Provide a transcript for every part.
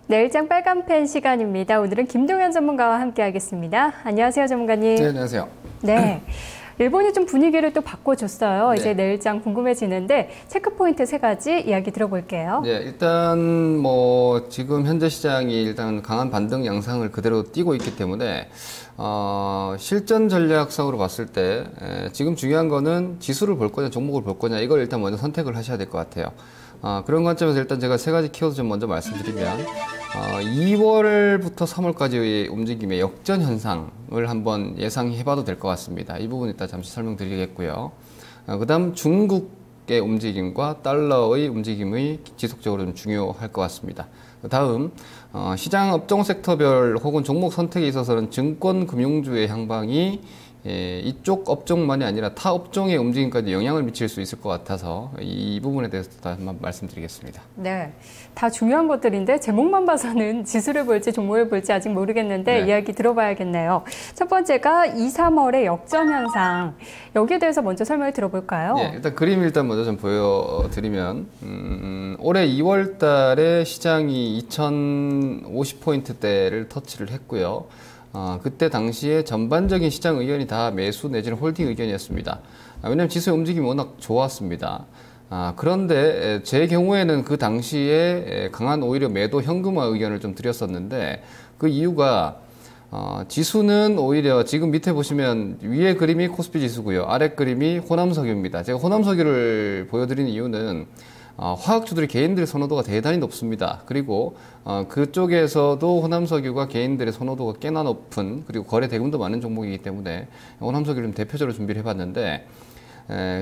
내일장 빨간펜 시간입니다. 오늘은 김동현 전문가와 함께하겠습니다. 안녕하세요, 전문가님. 네, 안녕하세요. 네, 일본이 좀 분위기를 또 바꿔줬어요. 네. 이제 내일장 궁금해지는데 체크포인트 3가지 이야기 들어볼게요. 네, 일단 뭐 지금 현재 시장이 일단 강한 반등 양상을 그대로 띄고 있기 때문에 실전 전략상으로 봤을 때 지금 중요한 거는 지수를 볼 거냐 종목을 볼 거냐 이걸 일단 먼저 선택을 하셔야 될 것 같아요. 그런 관점에서 일단 제가 3가지 키워드 좀 먼저 말씀드리면 2월부터 3월까지의 움직임의 역전 현상을 한번 예상해 봐도 될 것 같습니다. 이 부분 이따 잠시 설명드리겠고요. 그 다음 중국의 움직임과 달러의 움직임이 지속적으로 좀 중요할 것 같습니다. 그 다음 시장 업종 섹터별 혹은 종목 선택에 있어서는 증권 금융주의 향방이 이쪽 업종만이 아니라 타 업종의 움직임까지 영향을 미칠 수 있을 것 같아서 이 부분에 대해서 한번 말씀드리겠습니다. 네, 다 중요한 것들인데 제목만 봐서는 지수를 볼지 종목을 볼지 아직 모르겠는데 네. 이야기 들어봐야겠네요. 첫 번째가 2, 3월의 역전 현상. 여기에 대해서 먼저 설명을 들어볼까요? 네, 일단 그림 먼저 좀 보여드리면 올해 2월 달에 시장이 2050포인트대를 터치를 했고요. 그때 당시에 전반적인 시장 의견이 다 매수 내지는 홀딩 의견이었습니다. 왜냐하면 지수의 움직임이 워낙 좋았습니다. 그런데 제 경우에는 그 당시에 강한 오히려 매도 현금화 의견을 좀 드렸었는데 그 이유가 지수는 오히려 지금 밑에 보시면 위에 그림이 코스피 지수고요. 아래 그림이 호남석유입니다. 제가 호남석유를 보여드린 이유는 화학주들이 개인들의 선호도가 대단히 높습니다. 그리고 그쪽에서도 호남석유가 개인들의 선호도가 꽤나 높은 그리고 거래 대금도 많은 종목이기 때문에 호남석유를 대표적으로 준비를 해봤는데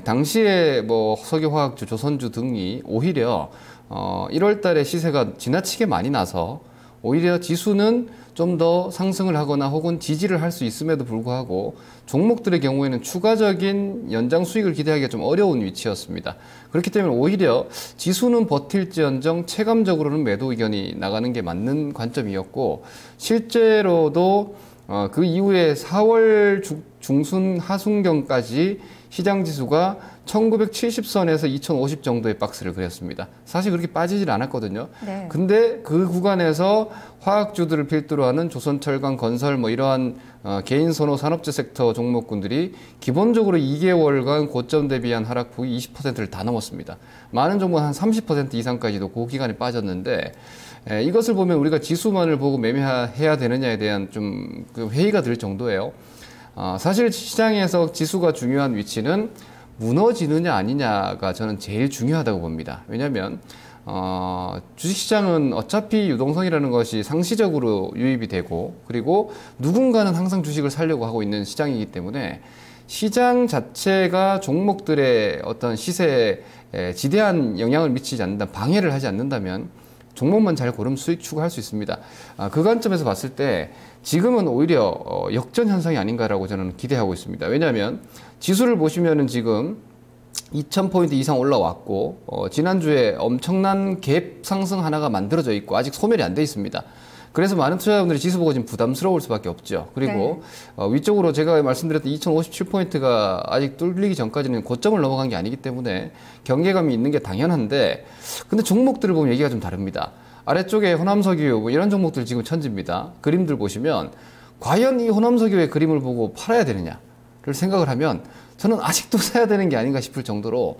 당시에 뭐 석유화학주, 조선주 등이 오히려 1월 달에 시세가 지나치게 많이 나서 오히려 지수는 좀 더 상승을 하거나 혹은 지지를 할 수 있음에도 불구하고 종목들의 경우에는 추가적인 연장 수익을 기대하기가 좀 어려운 위치였습니다. 그렇기 때문에 오히려 지수는 버틸지언정 체감적으로는 매도 의견이 나가는 게 맞는 관점이었고 실제로도 그 이후에 4월 중순 하순경까지 시장 지수가 1970선에서 2050 정도의 박스를 그렸습니다. 사실 그렇게 빠지질 않았거든요. 네. 근데 그 구간에서 화학주들을 필두로 하는 조선철강, 건설 뭐 이러한 개인 선호 산업재 섹터 종목군들이 기본적으로 2개월간 고점 대비한 하락폭이 20%를 다 넘었습니다. 많은 종목은 한 30% 이상까지도 그 기간에 빠졌는데 이것을 보면 우리가 지수만을 보고 매매해야 되느냐에 대한 좀 회의가 들 정도예요. 사실 시장에서 지수가 중요한 위치는 무너지느냐 아니냐가 저는 제일 중요하다고 봅니다. 왜냐하면 주식시장은 어차피 유동성이라는 것이 상시적으로 유입이 되고 그리고 누군가는 항상 주식을 사려고 하고 있는 시장이기 때문에 시장 자체가 종목들의 어떤 시세에 지대한 영향을 미치지 않는다, 방해를 하지 않는다면 종목만 잘 고르면 수익 추구할 수 있습니다. 그 관점에서 봤을 때 지금은 오히려 역전 현상이 아닌가라고 저는 기대하고 있습니다. 왜냐하면 지수를 보시면은 지금 2000포인트 이상 올라왔고 지난주에 엄청난 갭 상승 하나가 만들어져 있고 아직 소멸이 안 돼 있습니다. 그래서 많은 투자자분들이 지수 보고 지금 부담스러울 수밖에 없죠. 그리고 위쪽으로 제가 말씀드렸던 2057포인트가 아직 뚫리기 전까지는 고점을 넘어간 게 아니기 때문에 경계감이 있는 게 당연한데 근데 종목들을 보면 얘기가 좀 다릅니다. 아래쪽에 호남석유 뭐 이런 종목들 지금 천지입니다. 그림들 보시면 과연 이 호남석유의 그림을 보고 팔아야 되느냐를 생각을 하면 저는 아직도 사야 되는 게 아닌가 싶을 정도로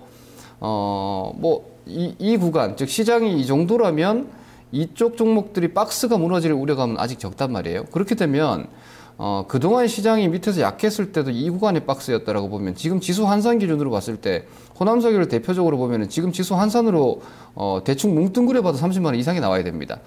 이 구간 즉 시장이 이 정도라면 이쪽 종목들이 박스가 무너질 우려감은 아직 적단 말이에요. 그렇게 되면 그동안 시장이 밑에서 약했을 때도 이 구간의 박스였다라고 보면 지금 지수 환산 기준으로 봤을 때 호남석유를 대표적으로 보면은 지금 지수 환산으로 대충 뭉뚱그려 봐도 30만 원 이상이 나와야 됩니다.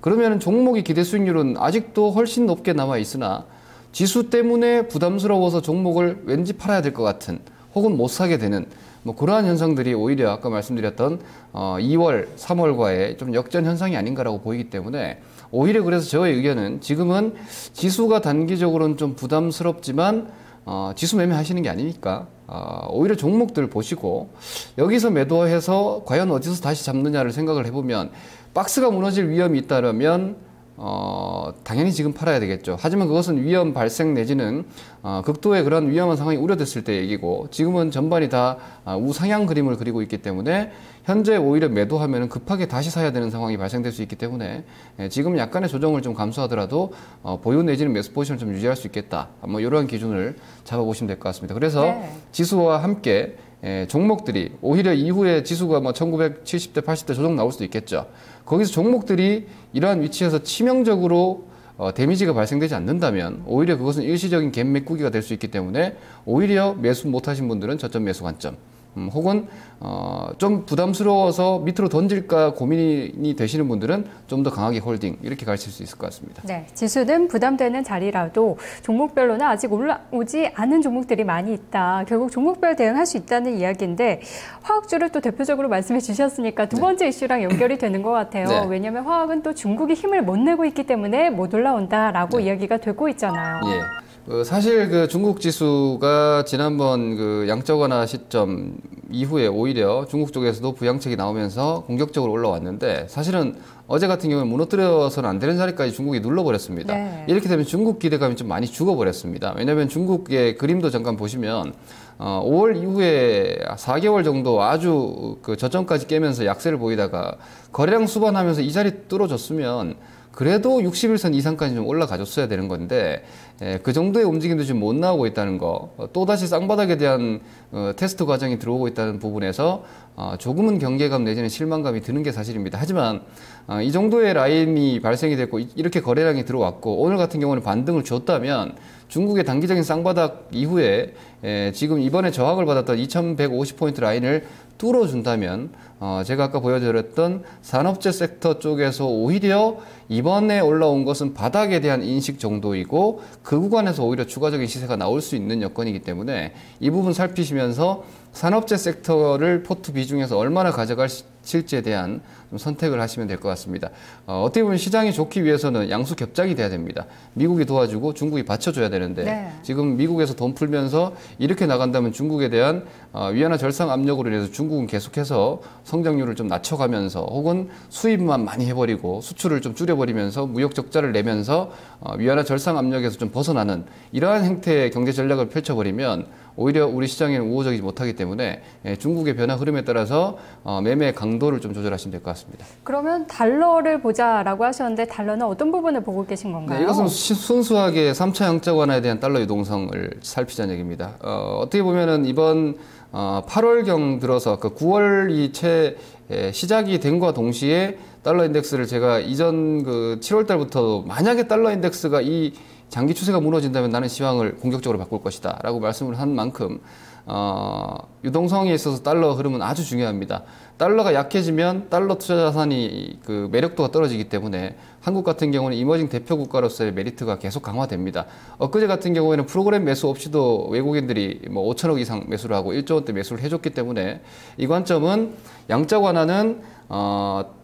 그러면은 종목의 기대 수익률은 아직도 훨씬 높게 남아 있으나 지수 때문에 부담스러워서 종목을 왠지 팔아야 될 것 같은 혹은 못 사게 되는 뭐 그러한 현상들이 오히려 아까 말씀드렸던 2월, 3월과의 좀 역전 현상이 아닌가라고 보이기 때문에 오히려 그래서 저의 의견은 지금은 지수가 단기적으로는 좀 부담스럽지만 지수 매매하시는 게 아니니까 오히려 종목들 보시고 여기서 매도해서 과연 어디서 다시 잡느냐를 생각을 해보면 박스가 무너질 위험이 있다면 당연히 지금 팔아야 되겠죠. 하지만 그것은 위험 발생 내지는 극도의 그런 위험한 상황이 우려됐을 때 얘기고, 지금은 전반이 다 우상향 그림을 그리고 있기 때문에 현재 오히려 매도하면 급하게 다시 사야 되는 상황이 발생될 수 있기 때문에 지금 약간의 조정을 좀 감수하더라도 보유 내지는 매수 포지션을 좀 유지할 수 있겠다. 뭐 이러한 기준을 잡아보시면 될 것 같습니다. 그래서 네. 지수와 함께 종목들이 오히려 이후에 지수가 뭐 1970대, 80대 조정 나올 수도 있겠죠. 거기서 종목들이 이러한 위치에서 치명적으로 데미지가 발생되지 않는다면 오히려 그것은 일시적인 갭 메꾸기가 될 수 있기 때문에 오히려 매수 못하신 분들은 저점 매수 관점, 혹은 좀 부담스러워서 밑으로 던질까 고민이 되시는 분들은 좀 더 강하게 홀딩, 이렇게 가실 수 있을 것 같습니다. 네, 지수는 부담되는 자리라도 종목별로는 아직 올라오지 않은 종목들이 많이 있다. 결국 종목별 대응할 수 있다는 이야기인데, 화학주를 또 대표적으로 말씀해 주셨으니까 두 번째 이슈랑 연결이 되는 것 같아요. 네. 왜냐하면 화학은 또 중국이 힘을 못 내고 있기 때문에 못 올라온다라고 이야기가 되고 있잖아요. 예. 사실 그 중국 지수가 지난번 그 양적 완화 시점 이후에 오히려 중국 쪽에서도 부양책이 나오면서 공격적으로 올라왔는데, 사실은 어제 같은 경우에 무너뜨려서는 안 되는 자리까지 중국이 눌러버렸습니다. 네. 이렇게 되면 중국 기대감이 좀 많이 죽어버렸습니다. 왜냐하면 중국의 그림도 잠깐 보시면 5월 이후에 4개월 정도 아주 그 저점까지 깨면서 약세를 보이다가 거래량 수반하면서 이 자리 뚫어줬으면 그래도 60일선 이상까지 좀 올라가줬어야 되는 건데, 그 정도의 움직임도 지금 못 나오고 있다는 거, 또다시 쌍바닥에 대한 테스트 과정이 들어오고 있다는 부분에서 조금은 경계감 내지는 실망감이 드는 게 사실입니다. 하지만 이 정도의 라인이 발생이 됐고 이렇게 거래량이 들어왔고 오늘 같은 경우는 반등을 줬다면 중국의 단기적인 쌍바닥 이후에 지금 이번에 저항을 받았던 2150포인트 라인을 뚫어준다면 제가 아까 보여드렸던 산업재 섹터 쪽에서 오히려 이번에 올라온 것은 바닥에 대한 인식 정도이고 그 구간에서 오히려 추가적인 시세가 나올 수 있는 여건이기 때문에 이 부분 살피시면서 산업재 섹터를 포트 비중에서 얼마나 가져가실지에 대한 좀 선택을 하시면 될 것 같습니다. 어떻게 보면 시장이 좋기 위해서는 양수 겹작이 돼야 됩니다. 미국이 도와주고 중국이 받쳐줘야 되는데 네. 지금 미국에서 돈 풀면서 이렇게 나간다면 중국에 대한 위안화 절상 압력으로 인해서 중국은 계속해서 성장률을 좀 낮춰가면서 혹은 수입만 많이 해버리고 수출을 좀 줄여버리면서 무역 적자를 내면서 위안화 절상 압력에서 좀 벗어나는 이러한 형태의 경제 전략을 펼쳐버리면 오히려 우리 시장에는 우호적이지 못하기 때문에 중국의 변화 흐름에 따라서 매매 강도를 좀 조절하시면 될 것 같습니다. 그러면 달러를 보자라고 하셨는데 달러는 어떤 부분을 보고 계신 건가요? 네, 이것은 순수하게 3차 양적 완화에 대한 달러 유동성을 살피자는 얘기입니다. 어떻게 보면은 이번 8월경 들어서 그 9월이 채 시작이 된과 동시에 달러 인덱스를 제가 이전 그 7월 달부터 만약에 달러 인덱스가 이 장기 추세가 무너진다면 나는 시황을 공격적으로 바꿀 것이다 라고 말씀을 한 만큼 유동성에 있어서 달러 흐름은 아주 중요합니다. 달러가 약해지면 달러 투자 자산이 그 매력도가 떨어지기 때문에 한국 같은 경우는 이머징 대표 국가로서의 메리트가 계속 강화됩니다. 엊그제 같은 경우에는 프로그램 매수 없이도 외국인들이 뭐 5천억 이상 매수를 하고 1조 원대 매수를 해줬기 때문에 이 관점은 양적 완화는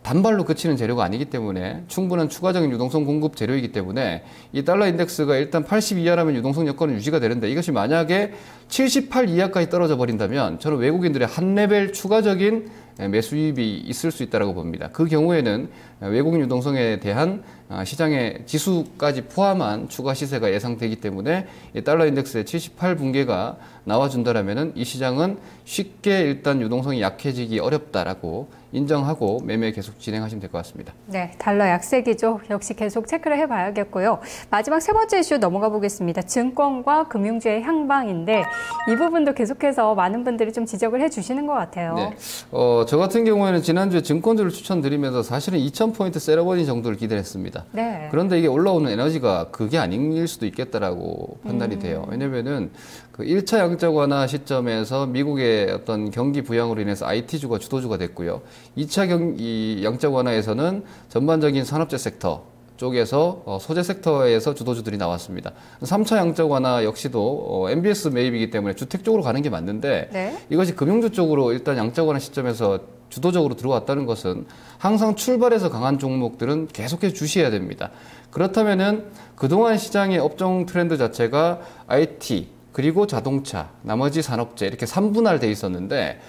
단발로 그치는 재료가 아니기 때문에 충분한 추가적인 유동성 공급 재료이기 때문에 이 달러 인덱스가 일단 80 이하라면 유동성 여건은 유지가 되는데 이것이 만약에 78 이하까지 떨어져 버린다면 저는 외국인들의 한 레벨 추가적인 매수 유입이 있을 수 있다고 봅니다. 그 경우에는 외국인 유동성에 대한 시장의 지수까지 포함한 추가 시세가 예상되기 때문에 이 달러 인덱스의 78 붕괴가 나와준다라면은 이 시장은 쉽게 일단 유동성이 약해지기 어렵다라고 인정하고 매매 계속 진행하시면 될 것 같습니다. 네, 달러 약세기죠. 역시 계속 체크를 해봐야겠고요. 마지막 세 번째 이슈 넘어가 보겠습니다. 증권과 금융주의 향방인데 이 부분도 계속해서 많은 분들이 좀 지적을 해주시는 것 같아요. 네, 저 같은 경우에는 지난주에 증권주를 추천드리면서 사실은 2,000포인트 세러머니 정도를 기대했습니다. 네. 그런데 이게 올라오는 에너지가 그게 아닐 수도 있겠다라고 판단이 돼요. 왜냐면은 그 1차 양적 완화 시점에서 미국의 어떤 경기 부양으로 인해서 IT주가 주도주가 됐고요. 2차 양적 완화에서는 전반적인 산업재 섹터 쪽에서 소재 섹터에서 주도주들이 나왔습니다. 3차 양적 완화 역시도 MBS 매입이기 때문에 주택 쪽으로 가는 게 맞는데 네. 이것이 금융주 쪽으로 일단 양적 완화 시점에서 주도적으로 들어왔다는 것은 항상 출발해서 강한 종목들은 계속해서 주시해야 됩니다. 그렇다면은 그동안 시장의 업종 트렌드 자체가 IT 그리고 자동차, 나머지 산업재 이렇게 3분할돼 있었는데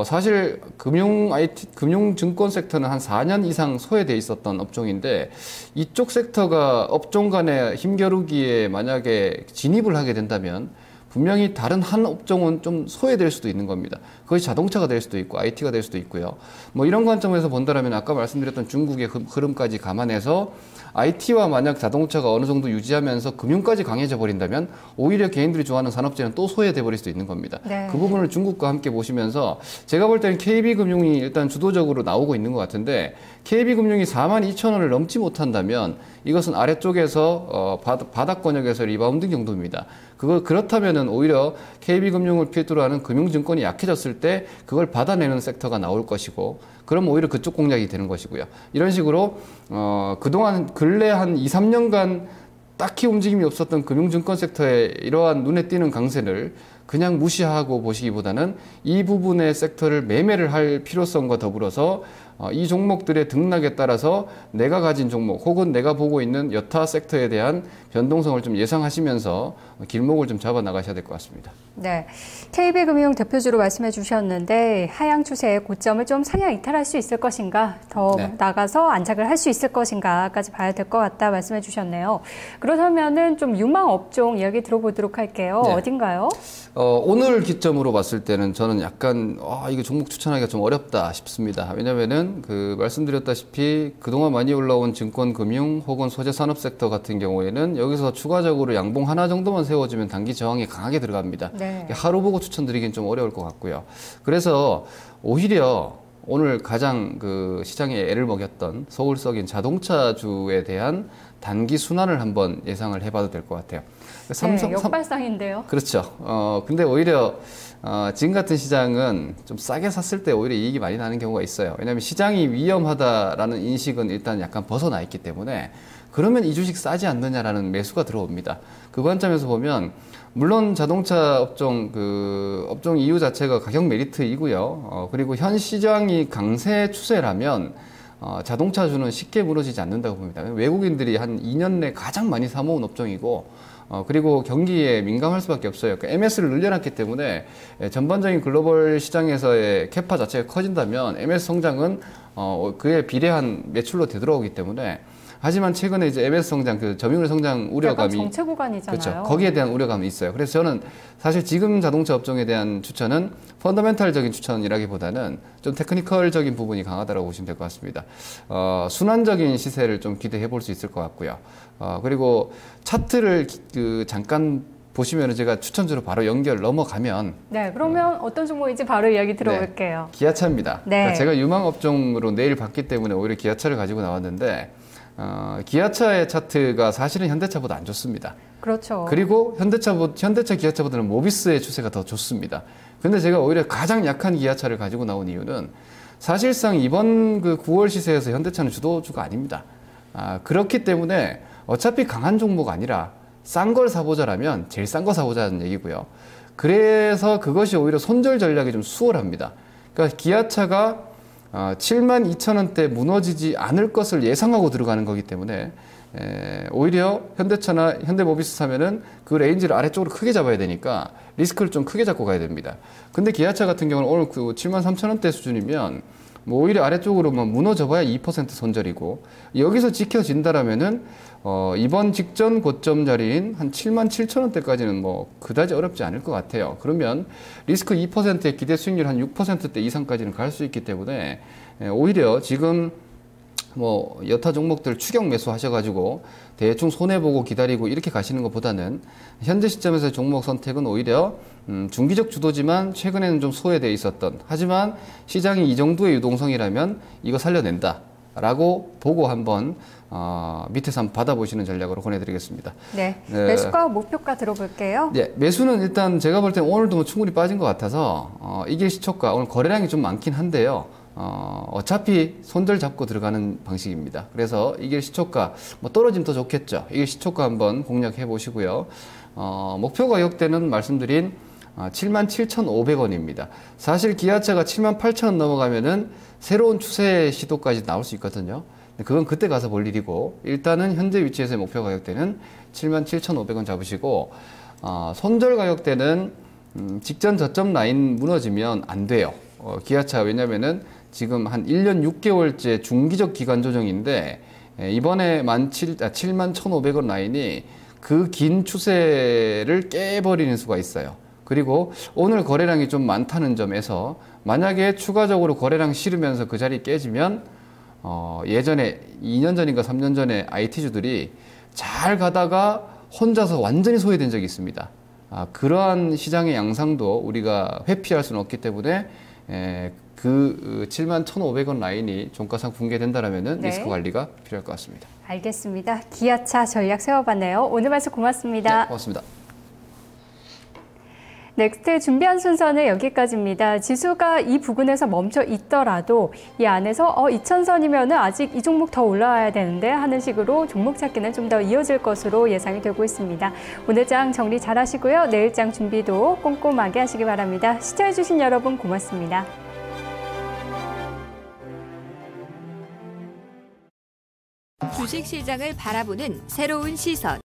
사실 금융증권 섹터는 한 4년 이상 소외돼 있었던 업종인데 이쪽 sek터가 업종 간의 힘겨루기에 만약에 진입을 하게 된다면 분명히 다른 한 업종은 좀 소외될 수도 있는 겁니다. 그것이 자동차가 될 수도 있고 IT가 될 수도 있고요. 이런 관점에서 본다면 아까 말씀드렸던 중국의 흐름까지 감안해서 IT와 만약 자동차가 어느 정도 유지하면서 금융까지 강해져 버린다면 오히려 개인들이 좋아하는 산업재는 또 소외돼 버릴 수도 있는 겁니다. 네. 그 부분을 중국과 함께 보시면서 제가 볼 때는 KB금융이 일단 주도적으로 나오고 있는 것 같은데 KB금융이 42,000원을 넘지 못한다면 이것은 아래쪽에서 바닥권역에서 리바운드 정도입니다. 그렇다면은 오히려 KB금융을 필두로 하는 금융증권이 약해졌을 때 그걸 받아내는 섹터가 나올 것이고 그럼 오히려 그쪽 공략이 되는 것이고요. 이런 식으로 그동안 근래 한 2, 3년간 딱히 움직임이 없었던 금융증권 섹터의 이러한 눈에 띄는 강세를 그냥 무시하고 보시기보다는 이 부분의 섹터를 매매를 할 필요성과 더불어서 이 종목들의 등락에 따라서 내가 가진 종목 혹은 내가 보고 있는 여타 섹터에 대한 변동성을 좀 예상하시면서 길목을 좀 잡아 나가셔야 될 것 같습니다. 네, KB금융 대표주로 말씀해 주셨는데 하향 추세의 고점을 좀 상향 이탈할 수 있을 것인가, 더 네. 나가서 안착을 할 수 있을 것인가까지 봐야 될 것 같다 말씀해 주셨네요. 그렇다면은 좀 유망 업종 이야기 들어보도록 할게요. 네. 어딘가요? 오늘 기점으로 봤을 때는 저는 약간 이거 종목 추천하기가 좀 어렵다 싶습니다. 왜냐면은 말씀드렸다시피 그동안 많이 올라온 증권, 금융 혹은 소재 산업 섹터 같은 경우에는 여기서 추가적으로 양봉 하나 정도만 세워지면 단기 저항이 강하게 들어갑니다. 네. 하루 보고 추천드리기는 좀 어려울 것 같고요. 그래서 오히려 오늘 가장 그 시장에 애를 먹였던 속을 썩인 자동차주에 대한 단기 순환을 한번 예상을 해봐도 될 것 같아요. 네, 역발상인데요. 그렇죠. 근데 오히려 지금 같은 시장은 좀 싸게 샀을 때 오히려 이익이 많이 나는 경우가 있어요. 왜냐하면 시장이 위험하다라는 인식은 일단 약간 벗어나 있기 때문에 그러면 이 주식 싸지 않느냐라는 매수가 들어옵니다. 그 관점에서 보면 물론 자동차 업종 이유 자체가 가격 메리트이고요. 그리고 현 시장이 강세 추세라면 자동차주는 쉽게 무너지지 않는다고 봅니다. 외국인들이 한 2년 내 가장 많이 사모은 업종이고 그리고 경기에 민감할 수밖에 없어요. 그러니까 MS를 늘려놨기 때문에 전반적인 글로벌 시장에서의 캐파 자체가 커진다면 MS 성장은 그에 비례한 매출로 되돌아오기 때문에 하지만 최근에 이제 MS 성장, 그 점유율 성장 우려감이 정체 구간이잖아요. 그렇죠. 거기에 대한 우려감이 있어요. 그래서 저는 사실 지금 자동차 업종에 대한 추천은 펀더멘탈적인 추천이라기보다는 좀 테크니컬적인 부분이 강하다고 보시면 될 것 같습니다. 순환적인 시세를 좀 기대해 볼 수 있을 것 같고요. 그리고 차트를 잠깐 보시면 제가 추천주로 바로 넘어가면. 네, 그러면 어떤 종목인지 바로 이야기 들어볼게요. 네, 기아차입니다. 네. 그러니까 제가 유망 업종으로 내일 봤기 때문에 오히려 기아차를 가지고 나왔는데 기아차의 차트가 사실은 현대차보다 안 좋습니다. 그렇죠. 그리고 현대차, 기아차보다는 모비스의 추세가 더 좋습니다. 근데 제가 오히려 가장 약한 기아차를 가지고 나온 이유는 사실상 이번 그 9월 시세에서 현대차는 주도주가 아닙니다. 그렇기 때문에 어차피 강한 종목 아니라 싼 걸 사보자라면 제일 싼 거 사보자는 얘기고요. 그래서 그것이 오히려 손절 전략이 좀 수월합니다. 그러니까 기아차가 72,000원대 무너지지 않을 것을 예상하고 들어가는 거기 때문에 오히려 현대차나 현대모비스 사면은 그 레인지를 아래쪽으로 크게 잡아야 되니까 리스크를 좀 크게 잡고 가야 됩니다. 근데 기아차 같은 경우는 오늘 그 73,000원대 수준이면 오히려 아래쪽으로만 무너져봐야 2% 손절이고 여기서 지켜진다라면은 이번 직전 고점 자리인 한 77,000원대까지는 그다지 어렵지 않을 것 같아요. 그러면 리스크 2%의 기대 수익률 한 6%대 이상까지는 갈 수 있기 때문에 오히려 지금 여타 종목들 추격 매수 하셔가지고 대충 손해보고 기다리고 이렇게 가시는 것보다는 현재 시점에서의 종목 선택은 오히려 중기적 주도지만 최근에는 좀 소외되어 있었던, 하지만 시장이 이 정도의 유동성이라면 이거 살려낸다 라고 보고 한번 밑에서 한번 받아보시는 전략으로 권해드리겠습니다. 네, 매수가 목표가 들어볼게요. 네, 매수는 일단 제가 볼 때는 오늘도 충분히 빠진 것 같아서 이게 시초가, 오늘 거래량이 좀 많긴 한데요. 어차피 손절 잡고 들어가는 방식입니다. 그래서 이게 시초가 떨어지면 더 좋겠죠. 이게 시초가 한번 공략해 보시고요. 목표 가격대는 말씀드린 77,500원입니다. 사실 기아차가 78,000원 넘어가면은 새로운 추세 시도까지 나올 수 있거든요. 그건 그때 가서 볼 일이고 일단은 현재 위치에서의 목표 가격대는 77,500원 잡으시고 손절 가격대는 직전 저점 라인 무너지면 안 돼요. 기아차 왜냐면은 지금 한 1년 6개월째 중기적 기간 조정인데 이번에 71,500원 라인이 그 긴 추세를 깨버리는 수가 있어요. 그리고 오늘 거래량이 좀 많다는 점에서 만약에 추가적으로 거래량 실으면서 그 자리 깨지면 예전에 2년 전인가 3년 전에 IT주들이 잘 가다가 혼자서 완전히 소외된 적이 있습니다. 그러한 시장의 양상도 우리가 회피할 수는 없기 때문에 그 71,500원 라인이 종가상 붕괴된다라면 네. 리스크 관리가 필요할 것 같습니다. 알겠습니다. 기아차 전략 세워봤네요. 오늘 말씀 고맙습니다. 네, 고맙습니다. 넥스트 준비한 순서는 여기까지입니다. 지수가 이 부근에서 멈춰 있더라도 이 안에서 2,000선이면 아직 이 종목 더 올라와야 되는데 하는 식으로 종목 찾기는 좀 더 이어질 것으로 예상이 되고 있습니다. 오늘 장 정리 잘 하시고요. 내일 장 준비도 꼼꼼하게 하시기 바랍니다. 시청해주신 여러분 고맙습니다. 주식시장을 바라보는 새로운 시선.